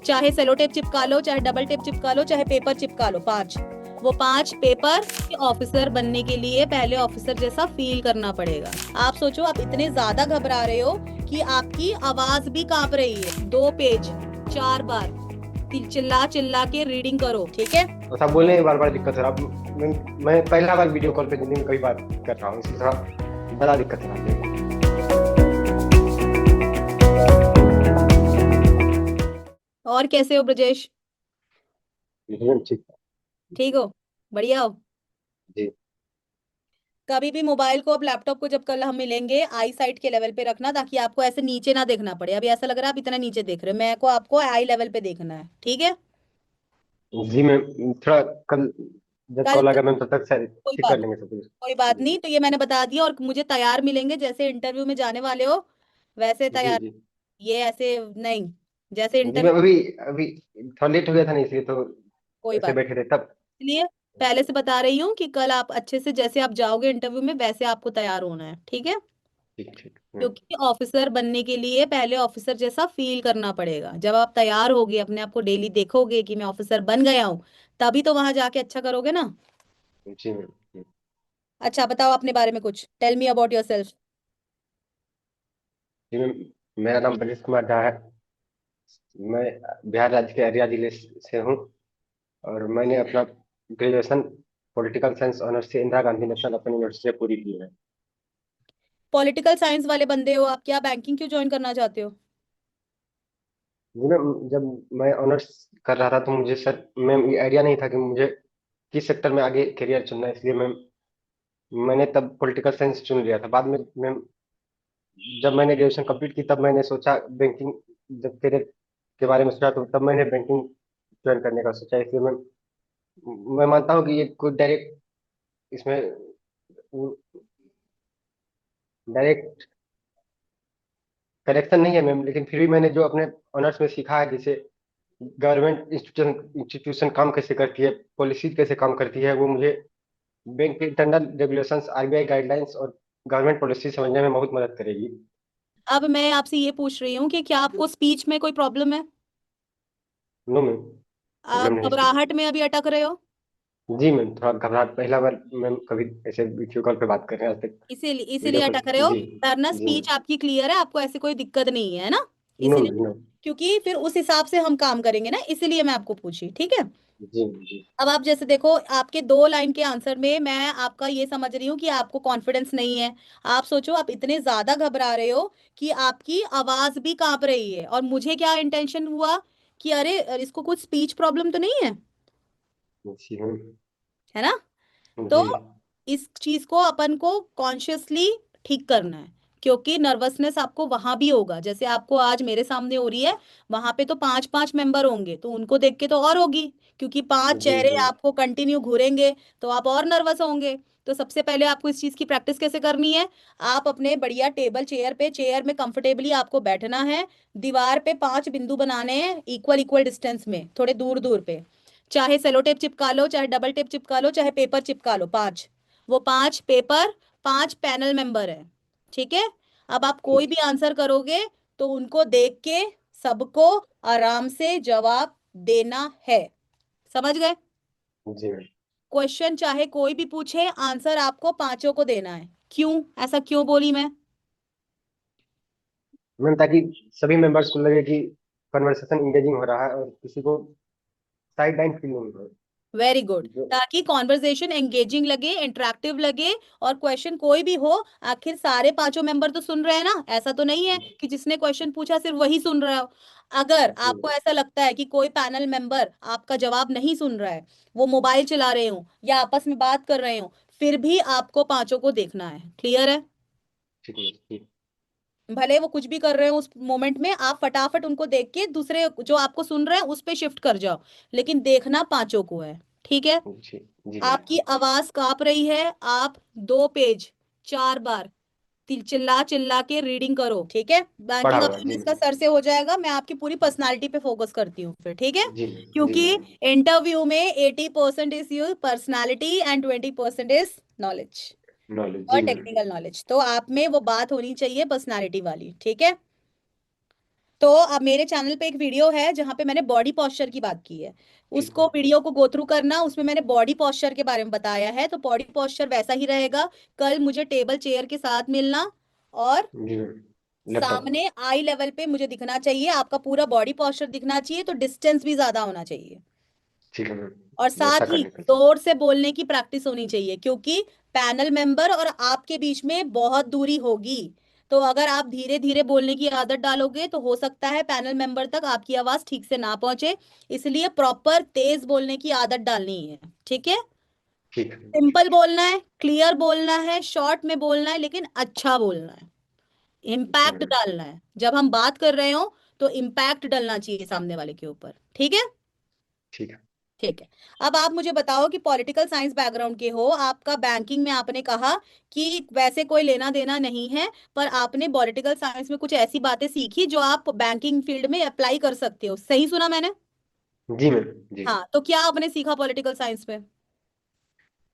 चाहे cello tape चिपका लो, चाहे डबल टेप चिपका लो, चाहे पेपर चिपका लो, 5। वो 5 पेपर ऑफिसर बनने के लिए पहले ऑफिसर जैसा फील करना पड़ेगा। आप सोचो, आप इतने ज्यादा घबरा रहे हो कि आपकी आवाज भी कांप रही है। 2 पेज 4 बार चिल्ला चिल्ला के रीडिंग करो, ठीक है? तो सब बोलने में बार बार दिक्कत हो रहा है। मैं पहला बार वीडियो कॉल पे जिंदगी में कभी बात कर रहा हूँ, इसलिए थोड़ा बड़ा दिक्कत हो रहा है। और कैसे हो ब्रजेश? ठीक। ठीक हो? बढ़िया हो? जी कभी भी मोबाइल को, अब लैपटॉप को जब कल हम मिलेंगे, आई साइट के लेवल पे रखना, ताकि आपको ऐसे नीचे ना देखना पड़े। अभी ऐसा लग रहा है आप इतना नीचे देख रहे हो, मैं को आपको आई लेवल पे देखना है, ठीक है? जी मैं थोड़ा कल जब कल कॉल आएगा मैम तब तक शायद कोई ठीक कर बात लेंगे सब कुछ। कोई बात जी नहीं, तो ये मैंने बता दिया। और मुझे तैयार मिलेंगे, जैसे इंटरव्यू में जाने वाले हो वैसे जी तैयार। जी ये ऐसे नहीं, जैसे जी मैं इंटरव्यू। अभी अभी थोड़ा लेट हो गया था ना, इसलिए तो कोई ऐसे बात बैठे थे तब। इसलिए पहले से बता रही हूँ कि कल आप अच्छे से, जैसे आप जाओगे इंटरव्यू में वैसे आपको तैयार होना है, ठीक है? ठीक ठीक क्योंकि ऑफिसर बनने के लिए पहले ऑफिसर जैसा फील करना पड़ेगा। जब आप तैयार होगे, अपने आप को डेली देखोगे कि मैं ऑफिसर बन गया हूँ, तभी तो वहां जाके अच्छा करोगे ना। जी मैम। अच्छा, बताओ अपने बारे में कुछ। Tell me about yourself. जी मैम, मेरा नाम ब्रजेश कुमार झा है। मैं बिहार राज्य के अररिया जिले से हूँ और मैंने अपना ग्रेजुएशन पॉलिटिकल साइंस ऑनर्स से Indira Gandhi national open university से पूरी की है। पॉलिटिकल साइंस वाले बंदे हो आप, क्या बैंकिंग क्यों ज्वाइन करना चाहते हो? जी मैम, जब मैं ऑनर्स कर रहा था तो मुझे सर मैम ये आइडिया नहीं था कि मुझे किस सेक्टर में आगे करियर चुनना है, इसलिए मैम मैंने तब पॉलिटिकल साइंस चुन लिया था। बाद में मैम जब मैंने ग्रेजुएशन कंप्लीट की तब मैंने सोचा बैंकिंग, जब करियर के बारे में सोचा तो तब मैंने बैंकिंग ज्वाइन करने का सोचा। इसलिए मैं मानता हूँ कि ये कोई डायरेक्ट इसमें डायरेक्ट करेक्शन नहीं है मैम, लेकिन फिर भी मैंने जो अपने ऑनर्स में सीखा है, जैसे गवर्नमेंट इंस्टीट्यूशन काम कैसे करती है, पॉलिसी कैसे काम करती है, वो मुझे बैंक के इंटरनल रेगुलेशंस, आरबीआई गाइडलाइंस और गवर्नमेंट पॉलिसी समझने में बहुत मदद करेगी। अब मैं आपसे ये पूछ रही हूँ कि क्या आपको स्पीच में कोई प्रॉब्लम है? नो मैम, प्रॉब्लम नहीं इसकी। घबराहट में अभी अटक रहे हो? जी मैम, थोड़ा घबराहट, पहला बार मैम कभी ऐसे वीडियो कॉल पे बात कर रहे हैं आज तक। इसीलिए वीडियो इसीलिए कॉल। अटक रहे हो। जी वरना जी मैम। स्पीच आपकी क्लियर है, आपको ऐसी कोई दिक्कत नहीं है ना? नो इसीलिए, नो। क्योंकि फिर उस हिसाब से हम काम करेंगे ना, इसीलिए मैं आपको पूछी, ठीक है? जी जी अब आप जैसे देखो, आपके 2 लाइन के आंसर में मैं आपका ये समझ रही हूँ कि आपको कॉन्फिडेंस नहीं है। आप सोचो, आप इतने ज्यादा घबरा रहे हो कि आपकी आवाज भी कांप रही है। और मुझे क्या इंटेंशन हुआ कि अरे इसको कुछ स्पीच प्रॉब्लम तो नहीं है, जी मैम। है ना? तो जी इस चीज को अपन को कॉन्शियसली ठीक करना है। क्योंकि नर्वसनेस आपको वहां भी होगा, जैसे आपको आज मेरे सामने हो रही है। वहां पे तो 5-5 मेंबर होंगे, तो उनको देख के तो और होगी। क्योंकि 5 जी चेहरे जी आपको कंटिन्यू घूरेंगे, तो आप और नर्वस होंगे। तो सबसे पहले आपको इस चीज की प्रैक्टिस कैसे करनी है? आप अपने बढ़िया टेबल चेयर पे, चेयर में कंफर्टेबली आपको बैठना है। दीवार पे 5 बिंदु बनाने हैं, इक्वल इक्वल डिस्टेंस में, थोड़े दूर दूर पे। चाहे सेलो टेप चिपका लो, चाहे डबल टेप चिपका लो, चाहे पेपर चिपका लो, 5। वो 5 पेपर 5 पैनल मेंबर है, ठीक है? अब आप कोई ठीक। भी आंसर करोगे तो उनको देख के सबको आराम से जवाब देना है। समझ गए? जी मैम। क्वेश्चन चाहे कोई भी पूछे, आंसर आपको पांचों को देना है। क्यों? ऐसा क्यों बोली मैं? मैम ताकि सभी मेंबर्स को लगे कि कन्वर्सेशन इंगेजिंग हो रहा है और किसी को साइड लाइन फील नहीं हो। वेरी गुड, जो ताकि कॉन्वर्सेशन एंगेजिंग लगे, इंटरेक्टिव लगे। और क्वेश्चन कोई भी हो, आखिर सारे पांचों मेंबर तो सुन रहे हैं ना। ऐसा तो नहीं है कि जिसने क्वेश्चन पूछा सिर्फ वही सुन रहा हो। अगर जी आपको ऐसा लगता है कि कोई पैनल मेंबर आपका जवाब नहीं सुन रहा है, वो मोबाइल चला रहे हो या आपस में बात कर रहे हो, फिर भी आपको पांचों को देखना है। क्लियर है? ठीक है ठीक। भले वो कुछ भी कर रहे हो उस मोमेंट में, आप फटाफट उनको देख के दूसरे जो आपको सुन रहे हैं उस पे शिफ्ट कर जाओ। लेकिन देखना पांचों को है, ठीक है? जी जी मैम। आपकी आवाज कांप रही है, आप 2 पेज 4 बार चिल्ला चिल्ला के रीडिंग करो, ठीक है? पढ़ा बैंकिंग हुआ जी अवेयरनेस का मैम। सर से हो जाएगा। मैं आपकी पूरी पर्सनालिटी पे फोकस करती हूँ फिर, ठीक है? जी मैम। जी क्योंकि मैम। इंटरव्यू में 80% is your personality and 20% is knowledge knowledge और जी मैम। Technical knowledge. तो आप में वो बात होनी चाहिए पर्सनालिटी वाली, ठीक है? तो अब मेरे चैनल पे एक वीडियो है जहां पे मैंने बॉडी पोस्चर की बात की है, ठीक उसको है। वीडियो को गो थ्रू करना, उसमें मैंने बॉडी पोस्चर के बारे में बताया है। तो बॉडी पोस्चर वैसा ही रहेगा, कल मुझे टेबल चेयर के साथ मिलना, और जी मैम, लैपटॉप। सामने आई लेवल पे मुझे दिखना चाहिए, आपका पूरा बॉडी पोस्चर दिखना चाहिए, तो डिस्टेंस भी ज्यादा होना चाहिए। ठीक है मैम, और वैसा साथ ही करने का। जोर से बोलने की प्रैक्टिस होनी चाहिए, क्योंकि पैनल मेंबर और आपके बीच में बहुत दूरी होगी। तो अगर आप धीरे धीरे बोलने की आदत डालोगे तो हो सकता है पैनल मेंबर तक आपकी आवाज ठीक से ना पहुंचे, इसलिए प्रॉपर तेज बोलने की आदत डालनी है। ठीक है? ठीक है। सिंपल बोलना है, क्लियर बोलना है, शॉर्ट में बोलना है, लेकिन अच्छा बोलना है, ठीक है इम्पैक्ट मैम। डालना है। जब हम बात कर रहे हो तो इम्पैक्ट डलना चाहिए सामने वाले के ऊपर। ठीक है? ठीक है। ठीक है। अब आप मुझे बताओ कि पॉलिटिकल साइंस बैकग्राउंड के हो, आपका बैंकिंग में आपने कहा कि वैसे कोई लेना देना नहीं है, पर आपने पॉलिटिकल साइंस में कुछ ऐसी बातें सीखी जो आप बैंकिंग फील्ड में अप्लाई कर सकते हो, सही सुना मैंने? जी मैम। जी। हाँ, तो क्या आपने सीखा पॉलिटिकल साइंस में?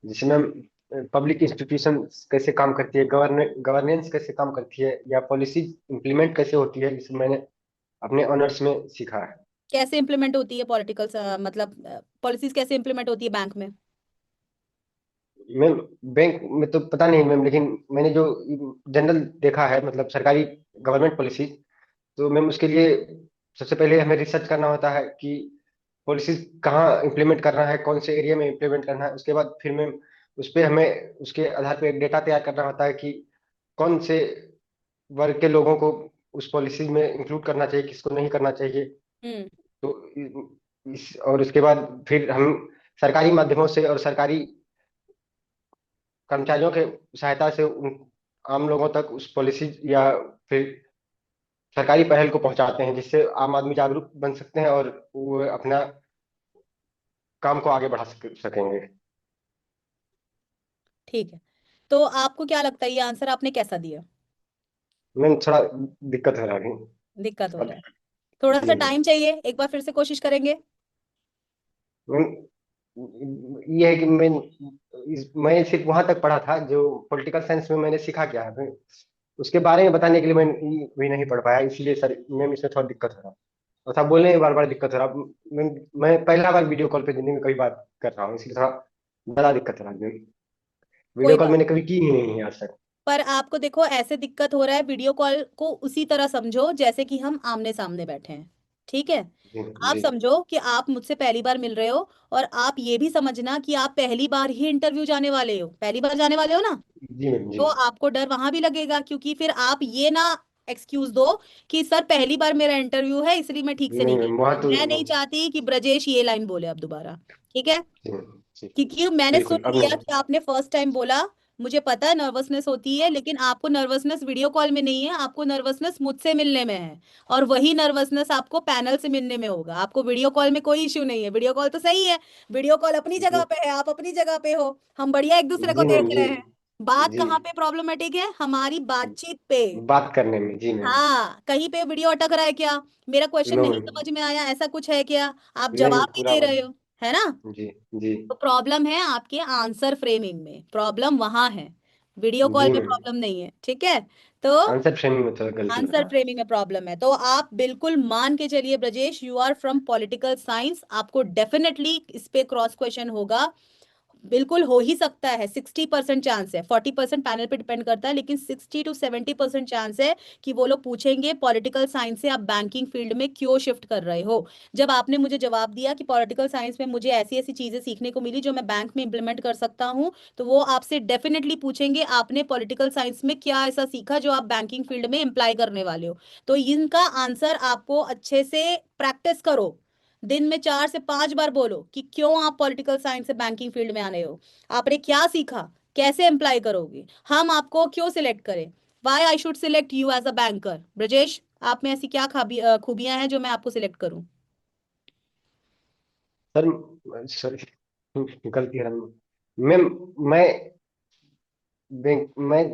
जैसे मैम, पब्लिक इंस्टीट्यूशन कैसे काम करती है, गवर्नेंस कैसे काम करती है, या पॉलिसी इम्प्लीमेंट कैसे होती है, इसे मैंने अपने ऑनर्स में सीखा है। कैसे इंप्लीमेंट होती है पॉलिटिकल, मतलब पॉलिसीज कैसे इंप्लीमेंट होती है बैंक में? मैम, बैंक में तो पता नहीं मैम, लेकिन मैंने जो जनरल देखा है, मतलब सरकारी गवर्नमेंट पॉलिसी, तो मैम उसके लिए सबसे पहले हमें रिसर्च करना होता है कि पॉलिसीज कहाँ इम्प्लीमेंट करना है, कौन से एरिया में इम्प्लीमेंट करना है। उसके बाद फिर मैम उस पे हमें उसके आधार पे एक डेटा तैयार करना होता है कि कौन से वर्ग के लोगों को उस पॉलिसी में इंक्लूड करना चाहिए, किसको नहीं करना चाहिए। हम्म। तो इस और उसके बाद फिर हम सरकारी माध्यमों से और सरकारी कर्मचारियों के सहायता से उन आम लोगों तक उस पॉलिसी या फिर सरकारी पहल को पहुंचाते हैं, जिससे आम आदमी जागरूक बन सकते हैं और वो अपना काम को आगे बढ़ा सकेंगे। ठीक है। तो आपको क्या लगता है ये आंसर आपने कैसा दिया? मैम थोड़ा दिक्कत हो रहा है अभी। दिक्कत हो अब रहा है? थोड़ा सा जी मैम। टाइम चाहिए, एक बार फिर से कोशिश करेंगे। मैम ये है कि मैं सिर्फ वहां तक पढ़ा था जो पॉलिटिकल साइंस में मैंने सीखा क्या है। उसके बारे में बताने के लिए मैं भी नहीं पढ़ पाया, इसलिए सर मैम इसमें थोड़ा दिक्कत हो रहा है। और था बोलने में बार बार दिक्कत हो रहा। मैं पहला बार वीडियो कॉल पे जिंदगी में कभी बात कर रहा हूँ, इसलिए थोड़ा बड़ा दिक्कत हो रहा है। वीडियो कोई कॉल बात। मैंने कभी की ही नहीं है आज तक। पर आपको देखो ऐसे दिक्कत हो रहा है, वीडियो कॉल को उसी तरह समझो जैसे कि हम आमने सामने बैठे हैं। ठीक है? जी आप जी। समझो कि आप मुझसे पहली बार मिल रहे हो, और आप ये भी समझना कि आप पहली बार ही इंटरव्यू जाने वाले हो, पहली बार जाने वाले हो ना। जी मैम। जी तो आपको डर वहां भी लगेगा, क्योंकि फिर आप ये ना एक्सक्यूज दो कि सर पहली बार मेरा इंटरव्यू है इसलिए मैं ठीक से नहीं नहीं कर मैम, पाया। वहाँ तो मैं नहीं चाहती कि ब्रजेश ये लाइन बोले अब दोबारा। ठीक है? जी मैम, जी क्योंकि मैंने सुन बिल्कुल अब लिया नहीं। कि आपने फर्स्ट टाइम बोला, मुझे पता है नर्वसनेस होती है, लेकिन आपको नर्वसनेस वीडियो कॉल में नहीं है, आपको नर्वसनेस मुझसे मिलने में है। और वही नर्वसनेस आपको पैनल से मिलने में होगा, आपको वीडियो कॉल में कोई इश्यू नहीं है, वीडियो कॉल तो सही है। वीडियो कॉल अपनी जगह जी पे है, आप अपनी जगह पे हो, हम बढ़िया एक दूसरे को जी देख मैम। जी रहे हैं। बात जी। कहाँ पे प्रॉब्लमेटिक है? हमारी बातचीत पे। बात करने में, जी मैम। हाँ, कहीं पे वीडियो अटक रहा है क्या? मेरा क्वेश्चन नो नहीं मैम। समझ में आया, ऐसा कुछ है क्या? आप नहीं, जवाब भी पूरा दे रहे बढ़िया। हो, है ना? जी जी। तो प्रॉब्लम है आपके आंसर फ्रेमिंग में, प्रॉब्लम वहां है, वीडियो कॉल जी में मैम, प्रॉब्लम नहीं है। ठीक है? तो आंसर फ्रेमिंग में थोड़ा गलती हो आंसर रहा है। फ्रेमिंग में प्रॉब्लम है, तो आप बिल्कुल मान के चलिए Brajesh, you are from political science, आपको डेफिनेटली इस पे क्रॉस क्वेश्चन होगा। बिल्कुल हो ही सकता है, 60% चांस है, 40% पैनल पे डिपेंड करता है, लेकिन 60 to 70% चांस है कि वो लोग पूछेंगे पॉलिटिकल साइंस से आप बैंकिंग फील्ड में क्यों शिफ्ट कर रहे हो। जब आपने मुझे जवाब दिया कि पॉलिटिकल साइंस में मुझे ऐसी ऐसी चीजें सीखने को मिली जो मैं बैंक में इंप्लीमेंट कर सकता हूँ, तो वो आपसे डेफिनेटली पूछेंगे आपने पॉलिटिकल साइंस में क्या ऐसा सीखा जो आप बैंकिंग फील्ड में अप्लाई करने वाले हो। तो इनका आंसर आपको अच्छे से प्रैक्टिस करो, दिन में 4 से 5 बार बोलो कि क्यों आप पॉलिटिकल साइंस से बैंकिंग फील्ड में आने हो, आपने क्या सीखा, कैसे अप्लाई करोगे, हम आपको क्यों सिलेक्ट करें, why I should select you as a banker. Brajesh, आप में ऐसी क्या खूबियां हैं जो मैं आपको सिलेक्ट करूं? सर, सॉरी, गलती है मैम। मैं मैं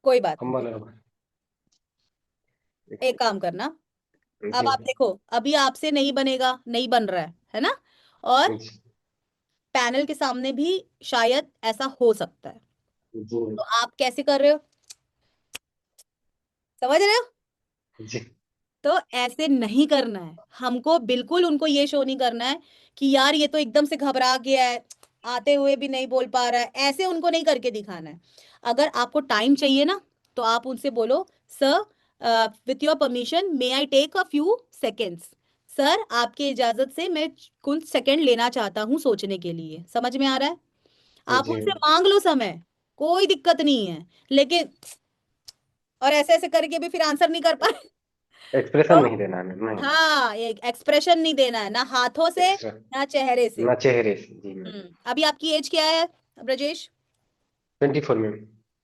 कोई बात हम नहीं। बोल रहा हूँ। एक काम करना, अब जी आप देखो, अभी आपसे नहीं बनेगा, नहीं बन रहा है ना? और जी पैनल के सामने भी शायद ऐसा हो सकता है। जी तो आप कैसे कर रहे हो? समझ रहे हो? जी तो ऐसे नहीं करना है हमको, बिल्कुल उनको ये शो नहीं करना है कि यार ये तो एकदम से घबरा गया है, आते हुए भी नहीं बोल पा रहा है, ऐसे उनको नहीं करके दिखाना है। अगर आपको टाइम चाहिए ना, तो आप उनसे बोलो, sir with your permission may I take a few seconds. Sir आपकी इजाजत से मैं कुछ सेकंड लेना चाहता हूँ सोचने के लिए। समझ में आ रहा है? आप जी उनसे मांग लो समय, कोई दिक्कत नहीं है। लेकिन और ऐसे ऐसे करके भी फिर आंसर नहीं कर पाए एक्सप्रेशन तो नहीं देना है मैम, नहीं। हाँ, एक एक्सप्रेशन नहीं देना है, ना हाथों से एक्स्ट्रा ना चेहरे से। ना चेहरे से, जी मैम। अभी आपकी एज क्या है ब्रजेश? 24 मैम।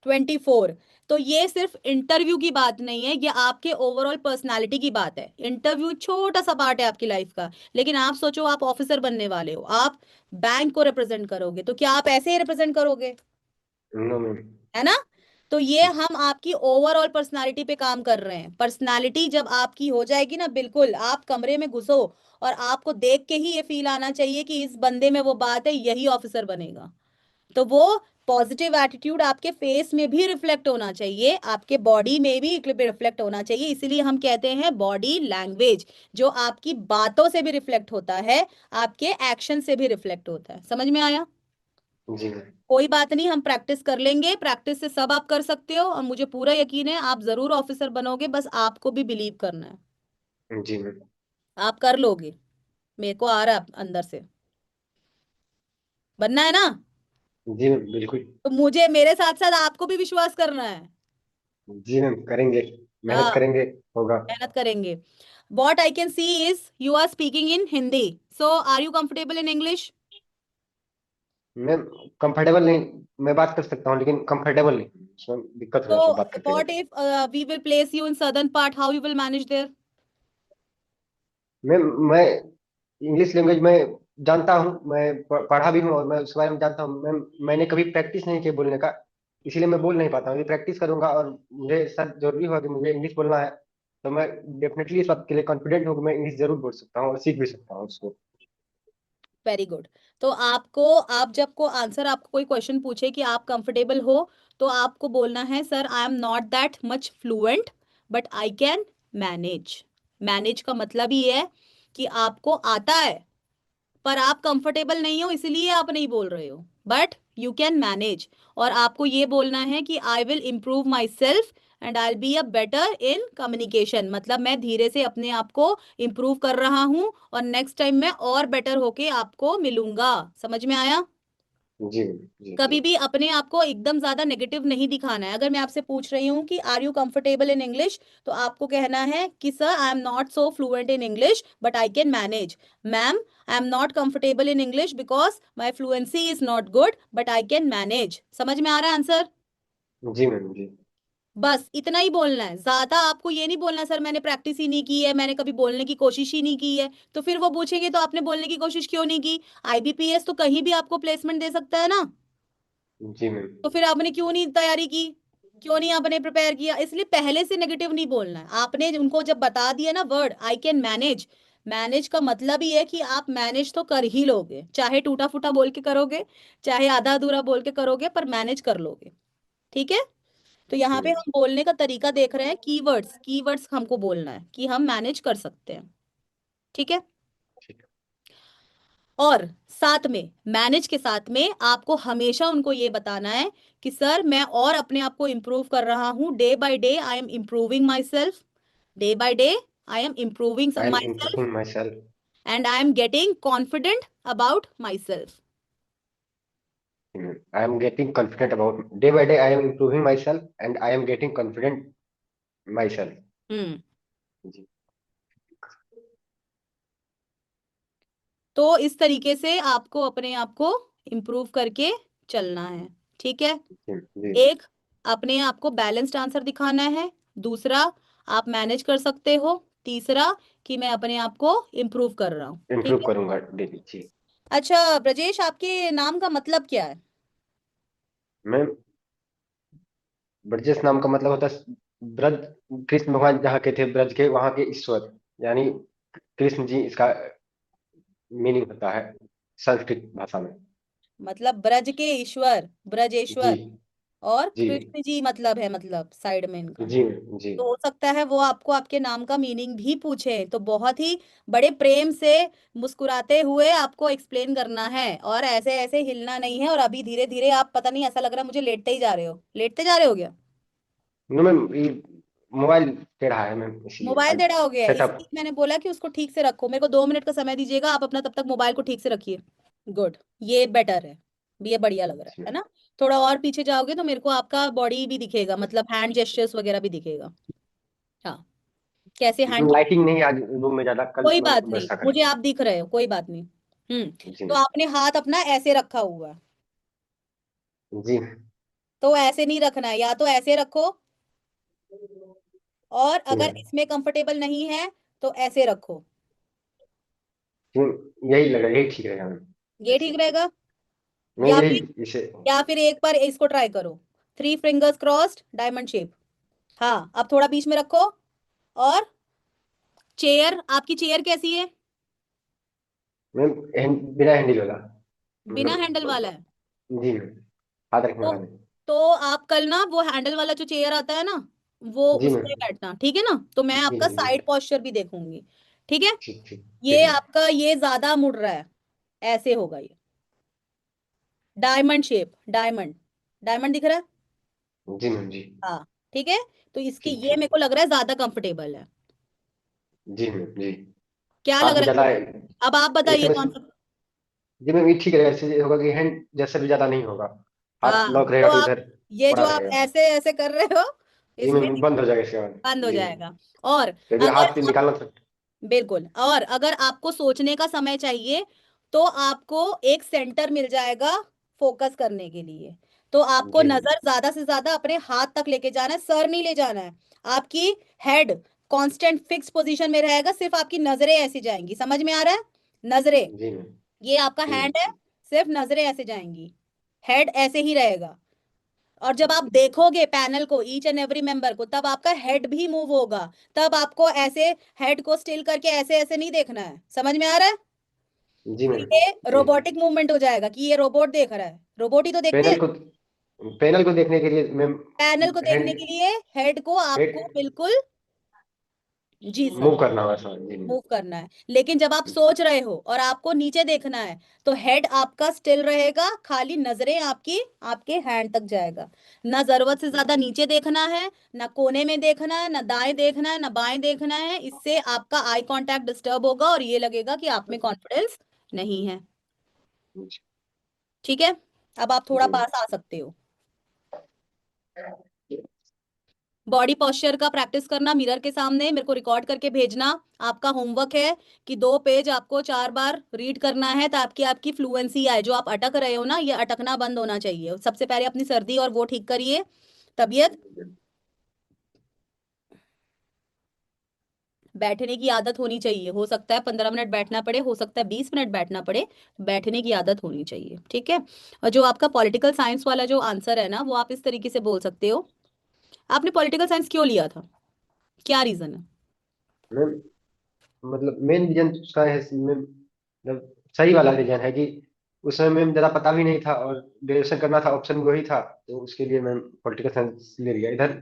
24। तो ये सिर्फ इंटरव्यू की बात नहीं है, ये आपके ओवरऑल पर्सनालिटी की बात है। इंटरव्यू छोटा सा पार्ट है आपकी लाइफ का, लेकिन आप सोचो आप ऑफिसर बनने वाले हो, आप बैंक को रिप्रेजेंट करोगे, तो क्या आप ऐसे ही रिप्रेजेंट करोगे? No ma'am. है ना? तो ये हम आपकी ओवरऑल पर्सनालिटी पे काम कर रहे हैं। पर्सनालिटी जब आपकी हो जाएगी ना, बिल्कुल आप कमरे में घुसो और आपको देख के ही ये फील आना चाहिए कि इस बंदे में वो बात है, यही ऑफिसर बनेगा। तो वो पॉजिटिव एटीट्यूड आपके फेस में भी रिफ्लेक्ट होना चाहिए, आपके बॉडी में भी रिफ्लेक्ट होना चाहिए। इसीलिए हम कहते हैं बॉडी लैंग्वेज, जो आपकी बातों से भी रिफ्लेक्ट होता है, आपके एक्शन से भी रिफ्लेक्ट होता है। समझ में आया? जी मैम। कोई बात नहीं, हम प्रैक्टिस कर लेंगे, प्रैक्टिस से सब आप कर सकते हो, और मुझे पूरा यकीन है आप जरूर ऑफिसर बनोगे, बस आपको भी बिलीव करना है। जी मैम। आप कर लोगे, मेरे को आ रहा है अंदर से। बनना है ना? जी मैम बिल्कुल। तो मुझे मेरे साथ साथ आपको भी विश्वास करना है। जी मैम करेंगे, हाँ, मेहनत करेंगे, होगा। मेहनत करेंगे। What I can see is you are speaking in Hindi, so are you comfortable in English? Ma'am comfortable नहीं, मैं बात कर सकता हूँ लेकिन कंफर्टेबल नहीं, उसमें दिक्कत हो तो जाती है बात करते वॉट करते। If we will place you in southern part, how you will manage there? Ma'am मैं इंग्लिश लैंग्वेज में जानता हूँ, मैं पढ़ा भी हूँ और मैं उसके बारे में जानता हूँ मैम। मैंने कभी प्रैक्टिस नहीं किया बोलने का, इसीलिए मैं बोल नहीं पाता हूँ। यदि प्रैक्टिस करूंगा और मुझे सर जरूरी होगा कि मुझे इंग्लिश बोलना है, तो मैं डेफिनेटली इस बात के लिए कॉन्फिडेंट हूँ कि मैं इंग्लिश जरूर बोल सकता हूँ और सीख भी सकता हूँ उसको। Very good. तो आपको, आप जब को आंसर, आपको कोई क्वेश्चन पूछे कि आप कंफर्टेबल हो, तो आपको बोलना है, sir I am not that much fluent but I can manage. Manage का मतलब ही है कि आपको आता है, पर आप कंफर्टेबल नहीं हो, इसलिए आप नहीं बोल रहे हो, बट यू कैन मैनेज। और आपको ये बोलना है कि I will improve my self and I be a better in communication, मतलब मैं धीरे से अपने आप को इम्प्रूव कर रहा हूं और नेक्स्ट टाइम मैं और बेटर होके आपको मिलूंगा। समझ में आया? जी मैम, जी कभी जी। भी अपने आप को एकदम ज्यादा नेगेटिव नहीं दिखाना है। अगर मैं आपसे पूछ रही हूँ कि are you comfortable in English, तो आपको कहना है कि sir I am not so fluent in English but I can manage. Ma'am, I am not comfortable in English because my fluency is not good but I can manage. समझ में आ रहा है answer? जी ma'am जी। बस इतना ही बोलना है, ज्यादा आपको ये नहीं बोलना सर मैंने प्रैक्टिस ही नहीं की है, मैंने कभी बोलने की कोशिश ही नहीं की है। तो फिर वो पूछेंगे तो आपने बोलने की कोशिश क्यों नहीं की? आईबीपीएस तो कहीं भी आपको प्लेसमेंट दे सकता है ना। जी मैम। तो फिर आपने क्यों नहीं तैयारी की? क्यों नहीं आपने प्रिपेयर किया? इसलिए पहले से नेगेटिव नहीं बोलना है। आपने उनको जब बता दिया ना word I can manage, manage का मतलब ही है कि आप मैनेज तो कर ही लोगे, चाहे टूटा फूटा बोल के करोगे, चाहे आधा अधूरा बोल के करोगे, पर मैनेज कर लोगे। ठीक है? तो यहाँ पे हम्म, हम बोलने का तरीका देख रहे हैं, कीवर्ड्स, कीवर्ड्स हमको बोलना है कि हम मैनेज कर सकते हैं। ठीक है? ठीक और साथ में, मैनेज के साथ में आपको हमेशा उनको ये बताना है कि सर मैं और अपने आप को इम्प्रूव कर रहा हूँ, day by day I am improving my self, day by day I am improving I am my self improving my self. And I am getting confident about my self. I am getting confident about, day by day I am improving my self and I am getting confident my self. Hmm. जी तो इस तरीके से आपको अपने आप को improve करके चलना है। ठीक है? जी जी। एक, अपने आप को बैलेंस्ड आंसर दिखाना है। दूसरा, आप मैनेज कर सकते हो। तीसरा, कि मैं अपने आप को इम्प्रूव कर रहा हूँ। ठीक इम्प्रूव है? करूंगा डेली जी। अच्छा ब्रजेश, आपके नाम का मतलब क्या है? मैं, ब्रजेश नाम का मतलब होता है ब्रज, कृष्ण भगवान जहाँ के थे ब्रज के, वहां के ईश्वर, यानी कृष्ण जी, इसका मीनिंग होता है संस्कृत भाषा में। मतलब ब्रज के ईश्वर, जी ब्रजेश्वर। और जी कृष्ण जी मतलब है, मतलब साइड में इनका। जी मैम जी। तो हो सकता है वो आपको आपके नाम का मीनिंग भी पूछे, तो बहुत ही बड़े प्रेम से मुस्कुराते हुए आपको एक्सप्लेन करना है, और ऐसे ऐसे हिलना नहीं है। और अभी धीरे धीरे आप, पता नहीं ऐसा लग रहा है मुझे, लेटते ही जा रहे हो, लेटते जा रहे हो क्या? नो मैम, ये मोबाइल टेढ़ा है मैम, इसलिए मोबाइल आज टेढ़ा हो गया है, सेटअप। इसलिए मैंने बोला कि उसको ठीक से रखो। मेरे को 2 मिनट का समय दीजिएगा, आप अपना तब तक मोबाइल को ठीक से रखिए। गुड, ये बेटर है, ये बढ़िया लग रहा है ना? थोड़ा और पीछे जाओगे तो मेरे को आपका बॉडी भी दिखेगा, मतलब हैंड जेस्चर्स वगैरह भी दिखेगा। हाँ, कैसे हैंड। लाइटिंग नहीं आज रूम में ज्यादा, कल कोई मैं बात नहीं, वैसा मुझे करेंगे। आप दिख रहे हो, कोई बात नहीं। जी तो मैम। आपने हाथ अपना ऐसे रखा हुआ है, जी तो ऐसे नहीं रखना है, या तो ऐसे रखो, और जी अगर मैम। इसमें कंफर्टेबल नहीं है तो ऐसे रखो। जी मैम, यही लगा, यही ठीक रहेगा मैम। ये ऐसे ठीक रहेगा? मैं या यही फिर, इसे। या फिर एक बार इसको ट्राई करो, 3 फिंगर्स क्रॉस्ड डायमंड शेप। हाँ, अब थोड़ा बीच में रखो। और चेयर, आपकी चेयर कैसी है? मैम बिना हैंडल वाला, बिना मतलब हैंडल वाला है? जी मैम, हाथ रखने तो वाला नहीं। तो आप कल ना वो हैंडल वाला जो चेयर आता है ना, वो जी उस मैम। पे बैठना, ठीक है ना? तो मैं जी आपका मैम जी। साइड पोस्चर भी देखूंगी, ठीक है? ठीक ठीक। ठीक ये मैम। आपका ये ज्यादा मुड़ रहा है, ऐसे होगा ये, डायमंड शेप, डायमंड, डायमंड दिख रहा है? जी मैम जी। हाँ, ठीक है। तो इसकी ठीक ये मेरे ठीक। को लग रहा है ज्यादा कंफर्टेबल है। जी मैम जी। क्या हाथ लग भी रहा ज्यादा है? अब आप बताइए ऐसे में। कौन सा। जी मैम, ये ठीक रहेगा, ऐसे होगा कि हैंड जैसा भी ज्यादा नहीं होगा। हाथ हाँ, लॉक रहेगा तो तो आप इधर ये जो पड़ा आप रहेगा। ऐसे ऐसे कर रहे हो, जी इसमें मैम, बंद हो जाएगा इसके बाद। बंद हो जी। जाएगा। और क्योंकि अगर हाथ से आप, निकालना था। बिल्कुल, और अगर आपको सोचने का समय चाहिए तो आपको एक सेंटर मिल जाएगा फोकस करने के लिए। तो आपको जी मैम। नजर ज्यादा से ज्यादा अपने हाथ तक लेके जाना है, सर नहीं ले जाना है। आपकी हेड कांस्टेंट फिक्स पोजीशन में रहेगा, सिर्फ आपकी नजरें ऐसी जाएंगी, समझ में आ रहा है? नजरें, जी मैम ये आपका जी। हैंड है, सिर्फ नजरें ऐसे जाएंगी, हेड ऐसे ही रहेगा। और जब आप देखोगे पैनल को, ईच एंड एवरी मेंबर को, तब आपका हेड भी मूव होगा। तब आपको ऐसे हेड को स्टिल करके ऐसे ऐसे नहीं देखना है, समझ में आ रहा है? जी तो मैम ये जी। रोबोटिक मूवमेंट हो जाएगा कि ये रोबोट देख रहा है, रोबोट ही तो देखते पैनल हैं। को, पैनल को देखने के लिए मैम पैनल को देखने हैंड, के लिए हेड को आपको हेड बिल्कुल, जी सर, मूव करना होगा सर। जी मैम। मूव करना है। लेकिन जब आप सोच रहे हो और आपको नीचे देखना है, तो हेड आपका स्टिल रहेगा, खाली नजरें आपकी आपके हैंड तक जाएगा। ना जरूरत से ज्यादा नीचे देखना है, ना कोने में देखना है, ना दाएं देखना है, ना बाएं देखना है। इससे आपका आई कांटेक्ट डिस्टर्ब होगा और ये लगेगा कि आप में कॉन्फिडेंस नहीं है। ठीक है, अब आप थोड़ा जी मैम। पास आ सकते हो। बॉडी पोस्चर का प्रैक्टिस करना मिरर के सामने, मेरे को रिकॉर्ड करके भेजना। आपका होमवर्क है कि 2 पेज आपको 4 बार रीड करना है, ताकि आपकी फ्लुएंसी आए। जो आप अटक रहे हो ना, ये अटकना बंद होना चाहिए। सबसे पहले अपनी सर्दी और वो ठीक करिए, तबीयत। बैठने की आदत होनी चाहिए, हो सकता है 15 मिनट बैठना पड़े, हो सकता है 20 मिनट बैठना पड़े। बैठने की आदत होनी चाहिए, ठीक है? और जो आपका पॉलिटिकल साइंस वाला जो आंसर है ना, वो आप इस तरीके से बोल सकते हो। आपने पॉलिटिकल साइंस क्यों लिया था, क्या रीजन है? मैम मतलब मेन रीजन उसका है मैम, मतलब सही वाला रीजन है कि उसमें मैम ज्यादा पता भी नहीं था, और ग्रेजुएशन करना था, ऑप्शन वही था, तो उसके लिए मैम पॉलिटिकल साइंस ले लिया। इधर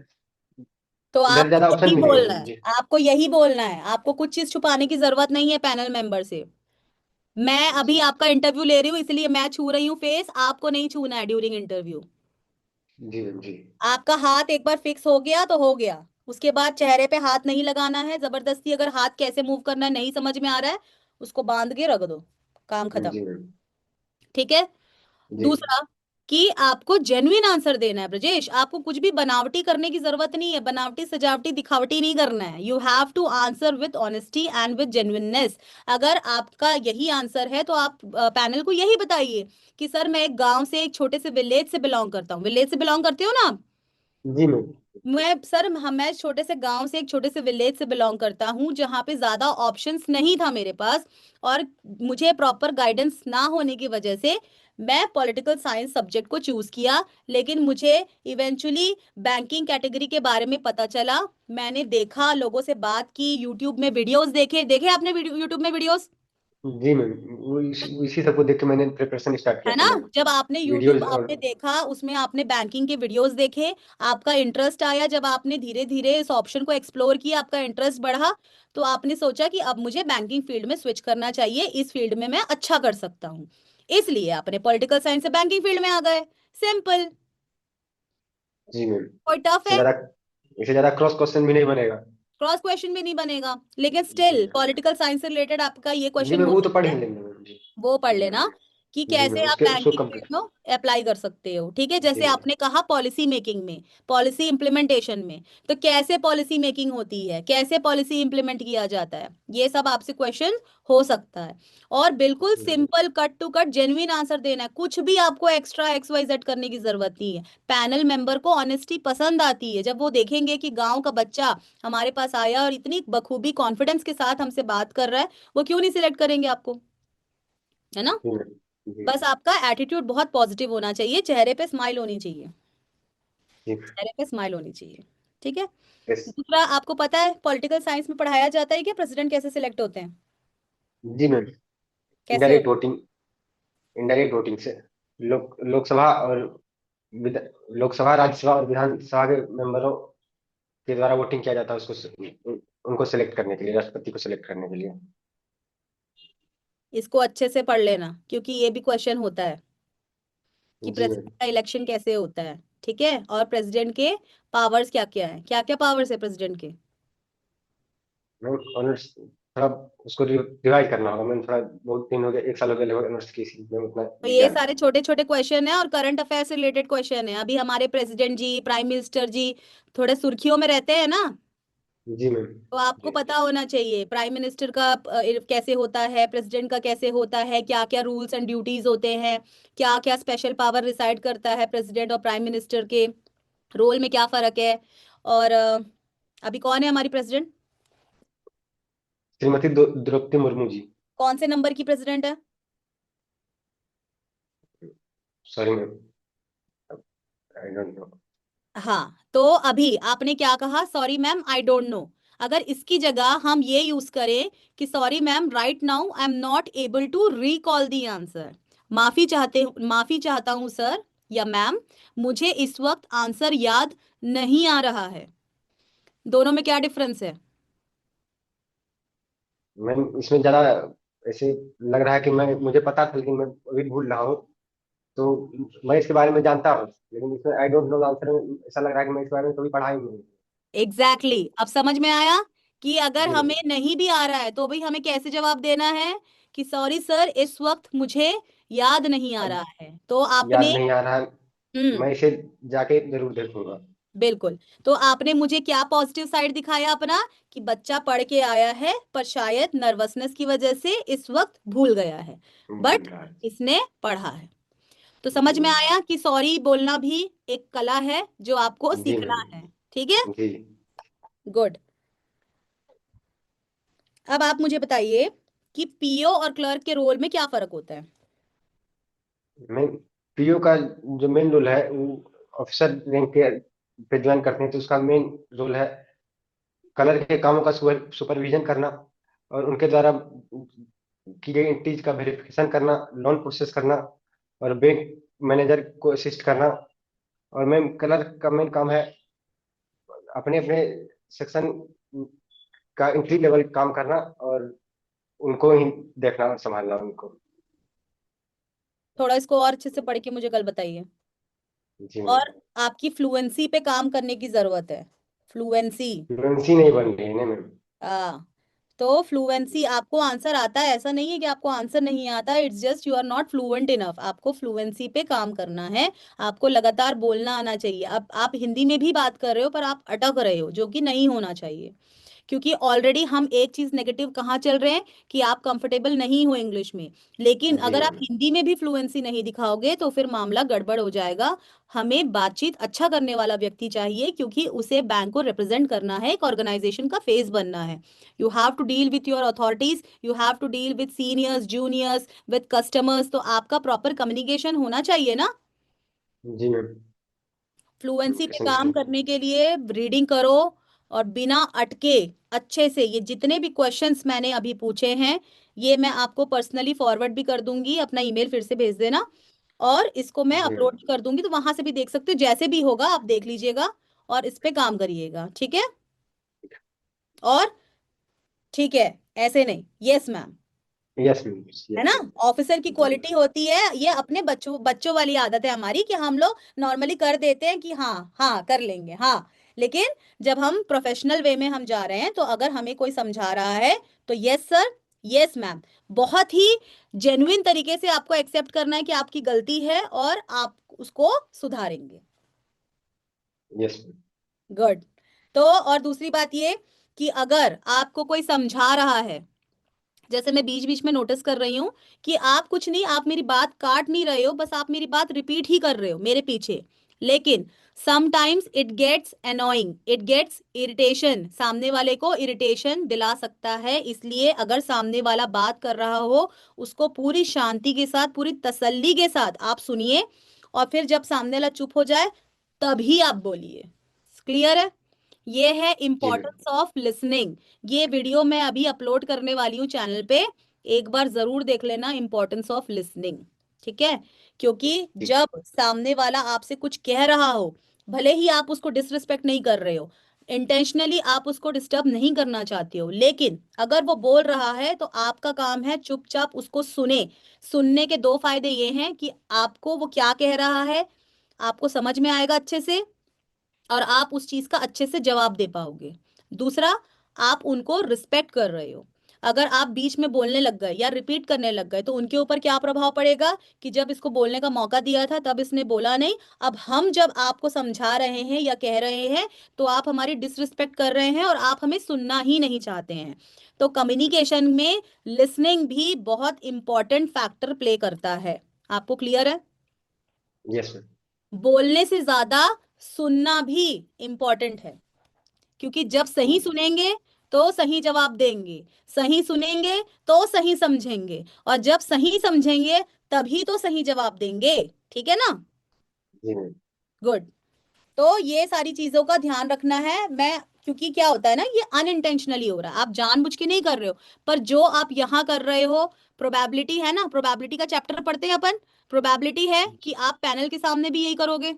तो इधर आपको ज्यादा ऑप्शन यही भी नहीं है बोलना मैम है, जी। आपको यही बोलना है, आपको कुछ चीज छुपाने की जरूरत नहीं है पैनल मेंबर से। मैं अभी आपका इंटरव्यू ले रही हूँ, इसलिए मैं छू रही हूँ फेस, आपको नहीं छूना है ड्यूरिंग इंटरव्यू। जी मैम जी। आपका हाथ एक बार फिक्स हो गया तो हो गया। उसके बाद चेहरे पे हाथ नहीं लगाना है जबरदस्ती। अगर हाथ कैसे मूव करना है नहीं समझ में आ रहा है, उसको बांध के रख दो, काम खत्म। जी मैम ठीक है? जी। दूसरा, कि आपको जेन्युइन आंसर देना है ब्रजेश, आपको कुछ भी बनावटी करने की जरूरत नहीं है, बनावटी सजावटी दिखावटी नहीं करना है। You have to answer with honesty and with genuineness. अगर आपका यही आंसर है तो आप पैनल को यही बताइए कि सर मैं एक गांव से, एक छोटे से विलेज से बिलोंग करता हूँ। विलेज से बिलोंग करते हो ना आप? जी मैम। मैं सर, मैं छोटे से गांव से, एक छोटे से विलेज से बिलोंग करता हूँ, जहाँ पे ज्यादा ऑप्शंस नहीं था मेरे पास। और मुझे प्रॉपर गाइडेंस ना होने की वजह से मैं पॉलिटिकल साइंस सब्जेक्ट को चूज किया। लेकिन मुझे इवेंचुअली बैंकिंग कैटेगरी के बारे में पता चला। मैंने देखा, लोगों से बात की, यूट्यूब में वीडियोस देखे। देखे आपने यूट्यूब में वीडियोस? जी मैम, वो इसी सब को देख के मैंने प्रिपरेशन स्टार्ट किया है ना? था मैम। जब आपने यूट्यूब वीडियोस आपने और देखा, उसमें आपने बैंकिंग के वीडियोस देखे, आपका इंटरेस्ट आया, जब आपने धीरे धीरे इस ऑप्शन को एक्सप्लोर किया, आपका इंटरेस्ट बढ़ा, तो आपने सोचा कि अब मुझे बैंकिंग फील्ड में स्विच करना चाहिए, इस फील्ड में मैं अच्छा कर सकता हूँ, इसलिए आपने पॉलिटिकल साइंस से बैंकिंग फील्ड में आ गए। सिंपल। जी मैम, कोई टफ इससे है? ज्यादा इससे ज्यादा क्रॉस क्वेश्चन भी नहीं बनेगा। क्रॉस क्वेश्चन भी नहीं बनेगा, लेकिन जी स्टिल मैम। पॉलिटिकल साइंस से रिलेटेड आपका ये जी क्वेश्चन मैम, हो वो तो पढ़ सकता ही है, लेंगे मैम। जी। वो पढ़ जी लेना मैम। कि जी कैसे मैम, आप उसको बैंकिंग फील्ड कंप्लीट। में अप्लाई कर सकते हो। ठीक है, जी जैसे मैम। आपने कहा पॉलिसी मेकिंग में, पॉलिसी इंप्लीमेंटेशन में, तो कैसे पॉलिसी मेकिंग होती है, कैसे पॉलिसी इंप्लीमेंट किया जाता है, ये सब आपसे क्वेश्चन हो सकता है। और बिल्कुल जी ma'am. Simple cut to cut genuine answer देना है, कुछ भी आपको एक्स्ट्रा एक्स वाई जेड करने की जरूरत नहीं है। पैनल मेंबर को ऑनेस्टी पसंद आती है, जब वो देखेंगे कि गांव का बच्चा हमारे पास आया और इतनी बखूबी कॉन्फिडेंस के साथ हमसे बात कर रहा है, वो क्यों नहीं सिलेक्ट करेंगे आपको? है ना? जी मैम। जी। बस आपका एटीट्यूड बहुत पॉजिटिव होना चाहिए, चेहरे पे स्माइल होनी चाहिए, जी। चेहरे पे स्माइल होनी चाहिए। ठीक है। यस। दूसरा, आपको पता है पॉलिटिकल साइंस में पढ़ाया जाता है कि प्रेसिडेंट कैसे सिलेक्ट होते हैं? जी मैम, कैसे इनडायरेक्ट होते वोटिंग। इनडायरेक्ट वोटिंग से लोकसभा और विध- लोकसभा, राज्यसभा और विधानसभा के मेंबरों के द्वारा वोटिंग किया जाता है उसको उनको सेलेक्ट करने के लिए, राष्ट्रपति को सेलेक्ट करने के लिए। हैं? इसको अच्छे से पढ़ लेना, क्योंकि ये भी क्वेश्चन होता है कि जी प्रेसिडेंट मैम। का इलेक्शन कैसे होता है। ठीक है, और प्रेसिडेंट के पावर्स क्या क्या है, क्या क्या पावर्स है प्रेसिडेंट के? मैम ऑनर्स थोड़ा उसको रिवाइज करना होगा मैम, थोड़ा बहुत दिन हो गया, एक साल हो गया लगभग ऑनर्स की, इसी में उतना तो नहीं ये याद है। सारे छोटे छोटे क्वेश्चन है और करंट अफेयर से रिलेटेड क्वेश्चन है। अभी हमारे प्रेसिडेंट जी, प्राइम मिनिस्टर जी थोड़े सुर्खियों में रहते हैं ना, जी मैम। तो आपको जी। पता होना चाहिए प्राइम मिनिस्टर का कैसे होता है, प्रेसिडेंट का कैसे होता है, क्या क्या रूल्स एंड ड्यूटीज होते हैं, क्या क्या स्पेशल पावर रिसाइड करता है प्रेसिडेंट और प्राइम मिनिस्टर के रोल में क्या फर्क है। और अभी कौन है हमारी प्रेसिडेंट? श्रीमती द्रौपदी मुर्मू जी। कौन से नंबर की प्रेसिडेंट है? Sorry ma'am, I don't know. हाँ, तो अभी आपने क्या कहा? Sorry ma'am, I don't know. अगर इसकी जगह हम ये यूज करें कि sorry ma'am, right now I am not able to recall the answer, माफी चाहता हूँ सर या मैम, मुझे इस वक्त आंसर याद नहीं आ रहा है। दोनों में क्या डिफरेंस है? मैम इसमें ज्यादा ऐसे लग रहा है कि मैं मुझे पता था लेकिन मैं अभी भूल रहा हूँ। तो मैं इसके बारे में जानता हूँ, लेकिन इसमें आई डोंट नो आंसर में ऐसा लग रहा है कि मैं इस बारे में कभी पढ़ा ही नहीं। एग्जैक्टली तो exactly. अब समझ में आया कि अगर जी हमें मैम। नहीं भी आ रहा है तो भाई हमें कैसे जवाब देना है कि सॉरी सर, इस वक्त मुझे याद नहीं आ अब रहा है, तो याद आपने नहीं आ रहा है, हम्म मैं इसे जाके जरूर देखूंगा। बिल्कुल, तो आपने मुझे क्या पॉजिटिव साइड दिखाया अपना, कि बच्चा पढ़ के आया है पर शायद नर्वसनेस की वजह से इस वक्त भूल गया है, भूल बट रहा है। इसने पढ़ा है। तो जी समझ में मैम। आया कि सॉरी बोलना भी एक कला है जो आपको जी सीखना मैम। है। ठीक है, जी गुड। अब आप मुझे बताइए कि पीओ और क्लर्क के रोल में क्या फर्क होता है? मैम, पीओ का जो मेन रोल है वो ऑफिसर रैंक के पे ज्वाइन करते हैं, तो उसका मेन रोल है कलर के कामों का सुपरविजन करना, और उनके द्वारा की गई एंट्रीज का वेरिफिकेशन करना, लोन प्रोसेस करना, और बैंक मैनेजर को असिस्ट करना। और मैम कलर का मेन काम है अपने अपने सेक्शन का एंट्री लेवल काम करना, और उनको ही देखना और संभालना उनको। थोड़ा इसको और अच्छे से पढ़ के मुझे कल बताइए। जी मैम। और आपकी फ्लुएंसी पे काम करने की जरूरत है, फ्लुएंसी। फ्लुएंसी नहीं बन रही है ना मैम। आ तो फ्लुएंसी, आपको आंसर आता है, ऐसा नहीं है कि आपको आंसर नहीं आता, it's just you are not fluent enough. आपको फ्लुएंसी पे काम करना है, आपको लगातार बोलना आना चाहिए। अब आप हिंदी में भी बात कर रहे हो पर आप अटक रहे हो, जो कि नहीं होना चाहिए, क्योंकि ऑलरेडी हम एक चीज नेगेटिव कहाँ चल रहे हैं कि आप कंफर्टेबल नहीं हो इंग्लिश में। लेकिन जी अगर आप मैम। हिंदी में भी फ्लुएंसी नहीं दिखाओगे तो फिर मामला गड़बड़ हो जाएगा। हमें बातचीत अच्छा करने वाला व्यक्ति चाहिए, क्योंकि उसे बैंक को रिप्रेजेंट करना है, एक ऑर्गेनाइजेशन का फेस बनना है। You have to deal with your authorities, you have to deal with seniors, juniors, with customers, तो आपका प्रॉपर कम्युनिकेशन होना चाहिए ना। जी मैम। फ्लुएंसी पे कम्युनिकेशन काम स्किल। करने के लिए रीडिंग करो, और बिना अटके अच्छे से ये जितने भी क्वेश्चंस मैंने अभी पूछे हैं, ये मैं आपको पर्सनली फॉरवर्ड भी कर दूंगी, अपना ईमेल फिर से भेज देना, और इसको मैं जी अपलोड भी कर दूंगी, तो वहां से भी देख सकते हो, जैसे भी होगा आप देख लीजिएगा और इस पे काम करिएगा, ठीक है। और ठीक है, ऐसे नहीं, यस मैम, यस मैम, है ना। यस। ऑफिसर की जी क्वालिटी होती है ये, अपने बच्चों बच्चों वाली आदत है हमारी कि हम लोग नॉर्मली कर देते हैं कि हाँ हाँ कर लेंगे, हाँ। लेकिन जब हम प्रोफेशनल वे में हम जा रहे हैं, तो अगर हमें कोई समझा रहा है तो यस सर, यस मैम, बहुत ही जेन्युइन तरीके से आपको एक्सेप्ट करना है कि आपकी गलती है और आप उसको सुधारेंगे। Yes good. तो और दूसरी बात ये कि अगर आपको कोई समझा रहा है, जैसे मैं बीच बीच में नोटिस कर रही हूँ कि आप कुछ नहीं, आप मेरी बात काट नहीं रहे हो, बस आप मेरी बात रिपीट ही कर रहे हो मेरे पीछे, लेकिन sometimes it gets annoying, it gets irritation, सामने वाले को इरिटेशन दिला सकता है। इसलिए अगर सामने वाला बात कर रहा हो, उसको पूरी शांति के साथ, पूरी तसल्ली के साथ आप सुनिए, और फिर जब सामने वाला चुप हो जाए तभी आप बोलिए। क्लियर है। ये है जी मैम। Importance of listening. ये वीडियो मैं अभी अपलोड करने वाली हूँ चैनल पे, एक बार जरूर देख लेना, इम्पोर्टेंस ऑफ लिसनिंग, ठीक है। क्योंकि ठीक। जब सामने वाला आपसे कुछ कह रहा हो, भले ही आप उसको डिसरिस्पेक्ट नहीं कर रहे हो, इंटेंशनली आप उसको डिस्टर्ब नहीं करना चाहते हो, लेकिन अगर वो बोल रहा है तो आपका काम है चुपचाप उसको सुने। सुनने के दो फायदे ये हैं कि आपको वो क्या कह रहा है आपको समझ में आएगा अच्छे से, और आप उस चीज का अच्छे से जवाब दे पाओगे। दूसरा, आप उनको रिस्पेक्ट कर रहे हो। अगर आप बीच में बोलने लग गए या रिपीट करने लग गए, तो उनके ऊपर क्या प्रभाव पड़ेगा कि जब इसको बोलने का मौका दिया था तब इसने बोला नहीं, अब हम जब आपको समझा रहे हैं या कह रहे हैं तो आप हमारी डिसरिस्पेक्ट कर रहे हैं और आप हमें सुनना ही नहीं चाहते हैं। तो कम्युनिकेशन में लिसनिंग भी बहुत इंपॉर्टेंट फैक्टर प्ले करता है। आपको क्लियर है। Yes ma'am. बोलने से ज्यादा सुनना भी इंपॉर्टेंट है, क्योंकि जब सही सुनेंगे तो सही जवाब देंगे, सही सुनेंगे तो सही समझेंगे, और जब सही समझेंगे तभी तो सही जवाब देंगे, ठीक है ना। जी मैम। गुड। तो ये सारी चीजों का ध्यान रखना है। मैं, क्योंकि क्या होता है ना, ये अनइंटेंशनली हो रहा है, आप जानबूझ के नहीं कर रहे हो, पर जो आप यहाँ कर रहे हो, प्रोबेबिलिटी है ना, प्रोबेबिलिटी का चैप्टर पढ़ते हैं अपन, प्रोबेबिलिटी है कि आप पैनल के सामने भी यही करोगे,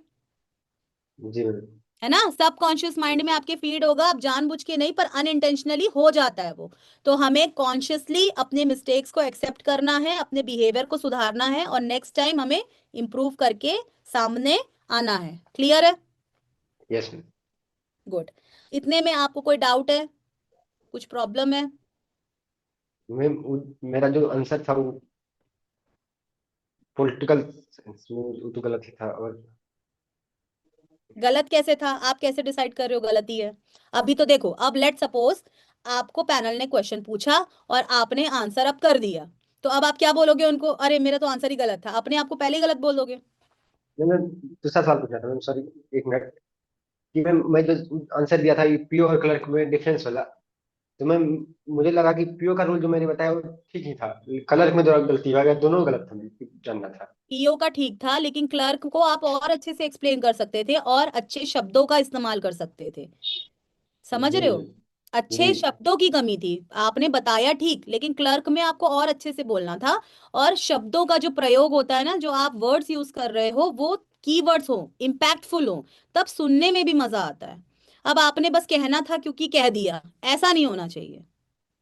जी मैम। है ना। सबकॉन्शियस माइंड में आपके फीड होगा, आप जानबूझ के नहीं, पर अनइंटेंशनली हो जाता है वो। तो हमें कॉन्शियसली अपने मिस्टेक्स को एक्सेप्ट करना है, अपने बिहेवियर को सुधारना है, और नेक्स्ट टाइम हमें इम्प्रूव करके सामने आना है। क्लियर है। Yes ma'am. गुड। इतने में आपको कोई डाउट है, कुछ प्रॉब्लम है। मैम मेरा जो आंसर था वो पॉलिटिकल साइंस में, वो तो गलत ही था। और गलत कैसे था, आप कैसे डिसाइड कर रहे हो गलती है। अभी तो देखो, अब लेट सपोज आपको पैनल ने क्वेश्चन पूछा और आपने आंसर अब कर दिया, तो अब आप क्या बोलोगे उनको, अरे मेरा तो आंसर ही गलत था, अपने आप को पहले ही गलत बोल दोगे। मैंने दूसरा सवाल पूछा था मैम, सॉरी, एक मिनट। कि मैम मैं जो आंसर दिया था ये पीओ और क्लर्क में डिफरेंस वाला, तो मैम मुझे लगा कि पीओ का रूल जो मैंने बताया वो ठीक ही था, क्लर्क में जो गलती हो गया, दोनों गलत था, मुझे जानना था। पीओ का ठीक था, लेकिन क्लर्क को आप और अच्छे से एक्सप्लेन कर सकते थे और अच्छे शब्दों का इस्तेमाल कर सकते थे। समझ जी रहे हो। मैम। जी। अच्छे शब्दों की कमी थी। आपने बताया ठीक, लेकिन क्लर्क में आपको और अच्छे से बोलना था, और शब्दों का जो प्रयोग होता है ना, जो आप वर्ड्स यूज कर रहे हो वो कीवर्ड्स हो, इम्पैक्टफुल हो, तब सुनने में भी मजा आता है। अब आपने बस कहना था क्योंकि कह दिया, ऐसा नहीं होना चाहिए।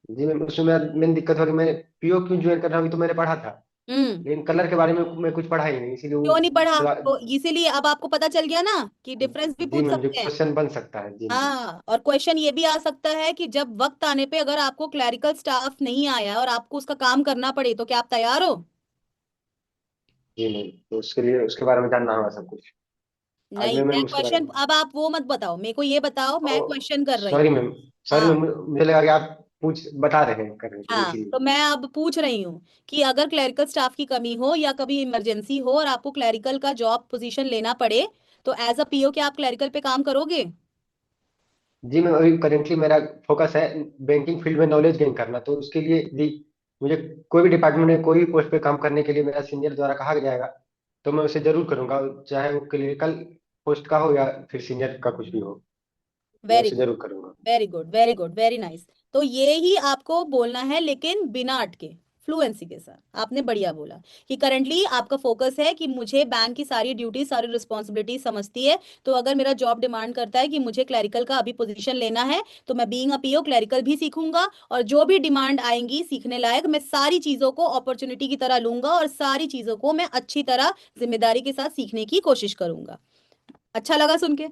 जी मैम, उसमें मेरा मेन दिक्कत हुआ कि मैं पीओ क्यों ज्वाइन कर रहा हूँ, ये तो मैंने पढ़ा था, हम्म। लेकिन कलर के बारे में मैं कुछ पढ़ा ही नहीं, इसीलिए वो क्यों नहीं पढ़ा, थोड़ा। तो इसीलिए अब आपको पता चल गया ना कि डिफरेंस भी जी पूछ मैम, जो सकते हैं। क्वेश्चन बन सकता है। जी मैम। हाँ, और क्वेश्चन ये भी आ सकता है कि जब वक्त आने पे अगर आपको क्लरिकल स्टाफ नहीं आया और आपको उसका काम करना पड़े, तो क्या आप तैयार हो। जी मैम, तो उसके लिए उसके बारे में जानना होगा सब कुछ। आज नहीं, मैं मैं मैम उसके बारे क्वेश्चन, में। अब आप वो मत बताओ मेरे को, ये बताओ, मैं क्वेश्चन कर रही सॉरी हूँ। मैम। सॉरी हाँ। मैम, मुझे लगा कि आप पूछ बता रहे हैं करने के लिए, हाँ, इसीलिए। तो मैं अब पूछ रही हूँ कि अगर क्लरिकल स्टाफ की कमी हो या कभी इमरजेंसी हो और आपको क्लरिकल का जॉब पोजीशन लेना पड़े, तो एज अ पीओ क्या आप क्लरिकल पे काम करोगे। जी मैम, अभी करेंटली मेरा फोकस है बैंकिंग फील्ड में नॉलेज गेन करना, तो उसके लिए यदि मुझे कोई भी डिपार्टमेंट में कोई भी पोस्ट पे काम करने के लिए मेरा सीनियर द्वारा कहा जाएगा, तो मैं उसे जरूर करूंगा, चाहे वो क्लिनिकल पोस्ट का हो या फिर सीनियर का कुछ भी हो। मैं वेरी उसे गुड, जरूर करूंगा। Very good, very good, very nice. तो ये ही आपको बोलना है, लेकिन बिना अटके, फ्लुएंसी के साथ। आपने बढ़िया बोला कि करंटली आपका फोकस है कि मुझे बैंक की सारी ड्यूटी, सारी रिस्पॉन्सिबिलिटी समझती है। तो अगर मेरा जॉब डिमांड करता है कि मुझे क्लरिकल का अभी पोजीशन लेना है, तो मैं बीइंग अ पीओ क्लरिकल भी सीखूंगा, और जो भी डिमांड आएंगी सीखने लायक, मैं सारी चीजों को अपॉर्चुनिटी की तरह लूंगा, और सारी चीजों को मैं अच्छी तरह जिम्मेदारी के साथ सीखने की कोशिश करूंगा। अच्छा लगा सुन के?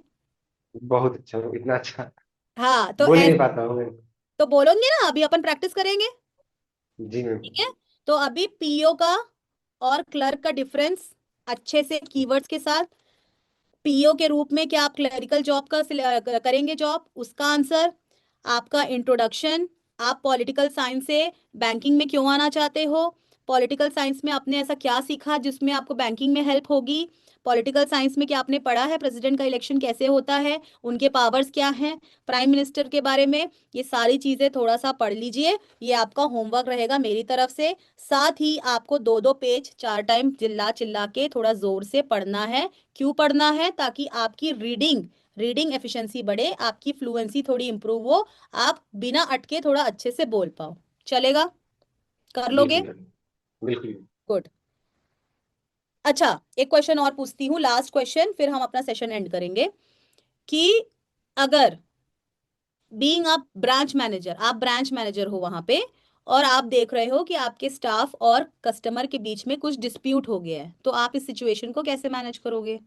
बहुत अच्छा, इतना अच्छा हाँ, तो बोल ही नहीं ऐसे पाता हूँ मैं। तो बोलोगे ना, अभी अपन प्रैक्टिस करेंगे। जी मैम। ठीक है, तो अभी पीओ का और क्लर्क का डिफरेंस अच्छे से कीवर्ड्स के साथ। पीओ के रूप में क्या आप क्लरिकल जॉब का करेंगे जॉब, उसका आंसर, आपका इंट्रोडक्शन, आप पॉलिटिकल साइंस से बैंकिंग में क्यों आना चाहते हो, पॉलिटिकल साइंस में आपने ऐसा क्या सीखा जिसमें आपको बैंकिंग में हेल्प होगी, पॉलिटिकल साइंस में क्या आपने पढ़ा है प्रेसिडेंट का इलेक्शन कैसे होता है, उनके पावर्स क्या हैं, प्राइम मिनिस्टर के बारे में, ये सारी चीजें थोड़ा सा पढ़ लीजिए। ये आपका होमवर्क रहेगा मेरी तरफ से। साथ ही आपको दो दो पेज 4 टाइम चिल्ला चिल्ला के थोड़ा जोर से पढ़ना है। क्यों पढ़ना है? ताकि आपकी रीडिंग रीडिंग एफिशिएंसी बढ़े, आपकी फ्लुएंसी थोड़ी इंप्रूव हो, आप बिना अटके थोड़ा अच्छे से बोल पाओ। चलेगा? कर लोगे? बिल्कुल मैम, बिल्कुल। गुड। अच्छा, एक क्वेश्चन और पूछती हूँ, लास्ट क्वेश्चन, फिर हम अपना सेशन एंड करेंगे। कि अगर बीइंग अ ब्रांच मैनेजर, आप ब्रांच मैनेजर हो वहां पे, और आप देख रहे हो कि आपके स्टाफ और कस्टमर के बीच में कुछ डिस्प्यूट हो गया है, तो आप इस सिचुएशन को कैसे मैनेज करोगे?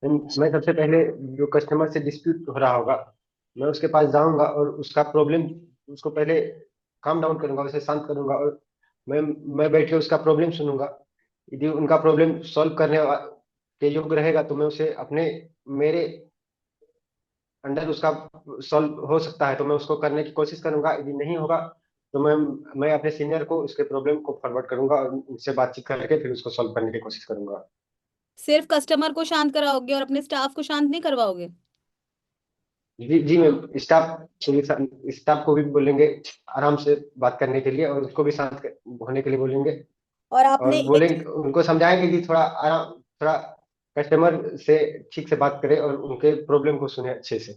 मैं सबसे पहले जो कस्टमर से डिस्प्यूट हो रहा होगा, मैं उसके पास जाऊंगा और उसका प्रॉब्लम, उसको पहले काम डाउन करूंगा, उसे शांत करूंगा, और मैं मैं बैठ के उसका प्रॉब्लम सुनूंगा। यदि उनका प्रॉब्लम सॉल्व के योग्य रहेगा तो मैं उसे अपने, मेरे अंडर उसका सॉल्व हो सकता है तो मैं उसको करने की कोशिश करूंगा। यदि नहीं होगा तो मैं अपने सीनियर को उसके प्रॉब्लम को फॉरवर्ड करूंगा और उनसे बातचीत करके फिर उसको सॉल्व करने की कोशिश करूंगा। सिर्फ कस्टमर को शांत कराओगे और अपने स्टाफ को शांत नहीं करवाओगे? जी जी मैम, स्टाफ को भी बोलेंगे आराम से बात करने के लिए, और उसको भी होने के लिए बोलेंगे। और आपने और एक, बोलेंगे, उनको समझाएंगे कि थोड़ा कस्टमर से ठीक से बात करें और उनके प्रॉब्लम को सुने अच्छे से।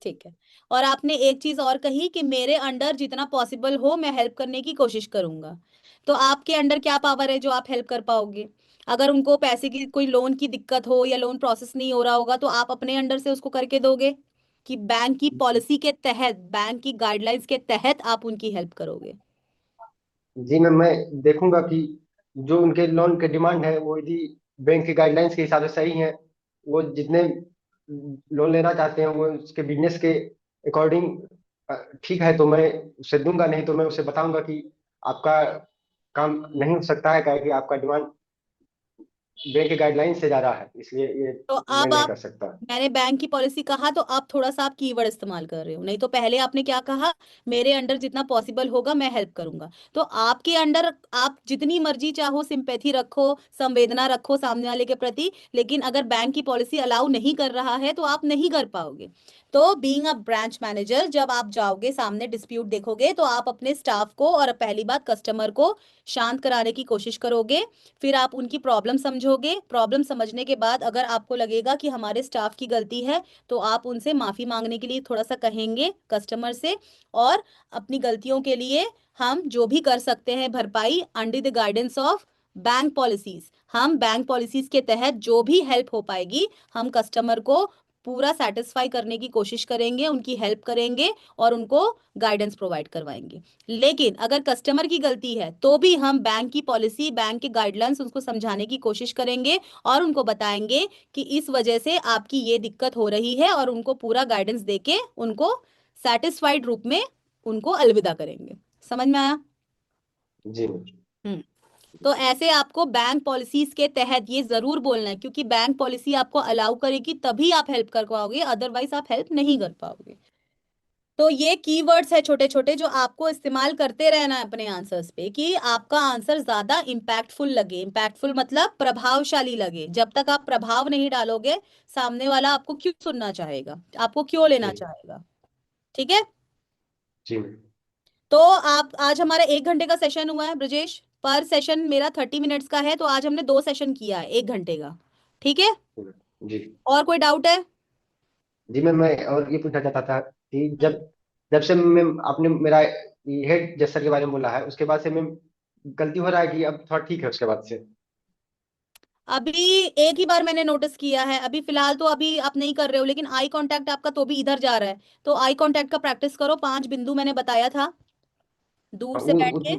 ठीक है, और आपने एक चीज और कही कि मेरे अंडर जितना पॉसिबल हो मैं हेल्प करने की कोशिश करूंगा। तो आपके अंडर क्या पावर है जो आप हेल्प कर पाओगे? अगर उनको पैसे की कोई लोन की दिक्कत हो या लोन प्रोसेस नहीं हो रहा होगा, तो आप अपने अंडर से उसको करके दोगे, कि बैंक की पॉलिसी के तहत, बैंक की गाइडलाइंस के तहत आप उनकी हेल्प करोगे? जी मैम, मैं देखूंगा कि जो उनके लोन के डिमांड है वो यदि बैंक की गाइडलाइंस के हिसाब से सही है, वो जितने लोन लेना चाहते हैं वो उसके बिजनेस के अकॉर्डिंग ठीक है, तो मैं उसे दूंगा। नहीं तो मैं उसे बताऊंगा कि आपका काम नहीं हो सकता है, क्या कि आपका डिमांड बैंक के गाइडलाइन से ज्यादा है, इसलिए ये तो मैं अब नहीं आप, कर सकता। मैंने बैंक की पॉलिसी कहा तो आप थोड़ा सा आप कीवर्ड इस्तेमाल कर रहे हो, नहीं तो पहले आपने क्या कहा? मेरे अंडर जितना पॉसिबल होगा मैं हेल्प करूंगा। तो आपके अंडर आप जितनी मर्जी चाहो सिंपैथी रखो, संवेदना रखो सामने वाले के प्रति, लेकिन अगर बैंक की पॉलिसी अलाउ नहीं कर रहा है तो आप नहीं कर पाओगे। तो बीइंग अ ब्रांच मैनेजर, जब आप जाओगे सामने डिस्प्यूट देखोगे, तो आप अपने स्टाफ को और पहली बात कस्टमर को शांत कराने की कोशिश करोगे। फिर आप उनकी प्रॉब्लम समझोगे, प्रॉब्लम समझने के बाद अगर आपको लगेगा कि हमारे स्टाफ की गलती है, तो आप उनसे माफी मांगने के लिए थोड़ा सा कहेंगे कस्टमर से, और अपनी गलतियों के लिए हम जो भी कर सकते हैं भरपाई under the guidance of bank policies, हम बैंक पॉलिसीज के तहत जो भी हेल्प हो पाएगी, हम कस्टमर को पूरा सेटिस्फाई करने की कोशिश करेंगे, उनकी हेल्प करेंगे और उनको गाइडेंस प्रोवाइड करवाएंगे। लेकिन अगर कस्टमर की गलती है तो भी हम बैंक की पॉलिसी, बैंक के गाइडलाइंस उनको समझाने की कोशिश करेंगे, और उनको बताएंगे कि इस वजह से आपकी ये दिक्कत हो रही है, और उनको पूरा गाइडेंस देके उनको सेटिस्फाइड रूप में उनको अलविदा करेंगे। समझ में आया? जी मैम। हम्म। तो ऐसे आपको बैंक पॉलिसीज के तहत ये जरूर बोलना है, क्योंकि बैंक पॉलिसी आपको अलाउ करेगी तभी आप हेल्प कर पाओगे, अदरवाइज आप हेल्प नहीं कर पाओगे। तो ये कीवर्ड्स है छोटे छोटे जो आपको इस्तेमाल करते रहना है अपने आंसर्स पे, कि आपका आंसर ज्यादा इम्पैक्टफुल लगे। इम्पैक्टफुल मतलब प्रभावशाली लगे। जब तक आप प्रभाव नहीं डालोगे, सामने वाला आपको क्यों सुनना चाहेगा, आपको क्यों लेना जी चाहेगा? ठीक है। जी मैम। तो आप, आज हमारा 1 घंटे का सेशन हुआ है ब्रजेश, पर सेशन मेरा 30 मिनट्स का है, तो आज हमने 2 सेशन किया है 1 घंटे का। ठीक है। जी और कोई डाउट है? जी मैम, मैं और ये पूछना चाहता था कि हम्म। जब जब से मैम आपने मेरा हेड जेस्चर के बारे में बोला है, उसके बाद से मैम गलती हो रहा है कि अब थोड़ा ठीक है उसके बाद से? अभी एक ही बार मैंने नोटिस किया है, अभी फिलहाल तो अभी आप नहीं कर रहे हो, लेकिन आई कांटेक्ट आपका तो भी इधर जा रहा है। तो आई कांटेक्ट का प्रैक्टिस करो, 5 बिंदु मैंने बताया था, दूर से बैठ के।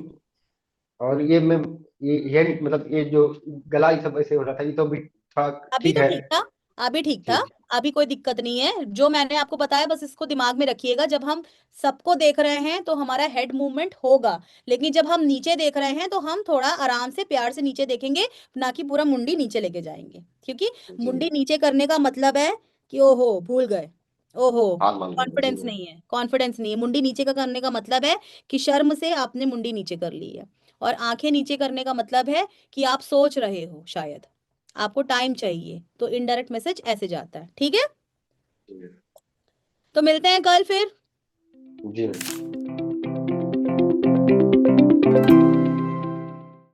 और ये मैम, ये मतलब ये जो गला ये सब ऐसे हो रहा था, ये तो भी थोड़ा अभी ठीक तो है? ठीक था, अभी ठीक था, जी अभी कोई दिक्कत नहीं है। जो मैंने आपको बताया बस इसको दिमाग में रखिएगा, जब हम सबको देख रहे हैं तो हमारा हेड मूवमेंट होगा, लेकिन जब हम नीचे देख रहे हैं तो हम थोड़ा आराम से प्यार से नीचे देखेंगे, ना कि पूरा मुंडी नीचे लेके जाएंगे। क्योंकि जी मुंडी मैम, नीचे करने का मतलब है कि ओहो भूल गए, ओहो हाथ मान गए, जी कॉन्फिडेंस मैम। नहीं है, कॉन्फिडेंस नहीं है। मुंडी नीचे का करने का मतलब है कि शर्म से आपने मुंडी नीचे कर ली है। और आंखें नीचे करने का मतलब है कि आप सोच रहे हो, शायद आपको टाइम चाहिए, तो इनडायरेक्ट मैसेज ऐसे जाता है। ठीक है, जी मैम। तो मिलते हैं कल फिर। जी मैम।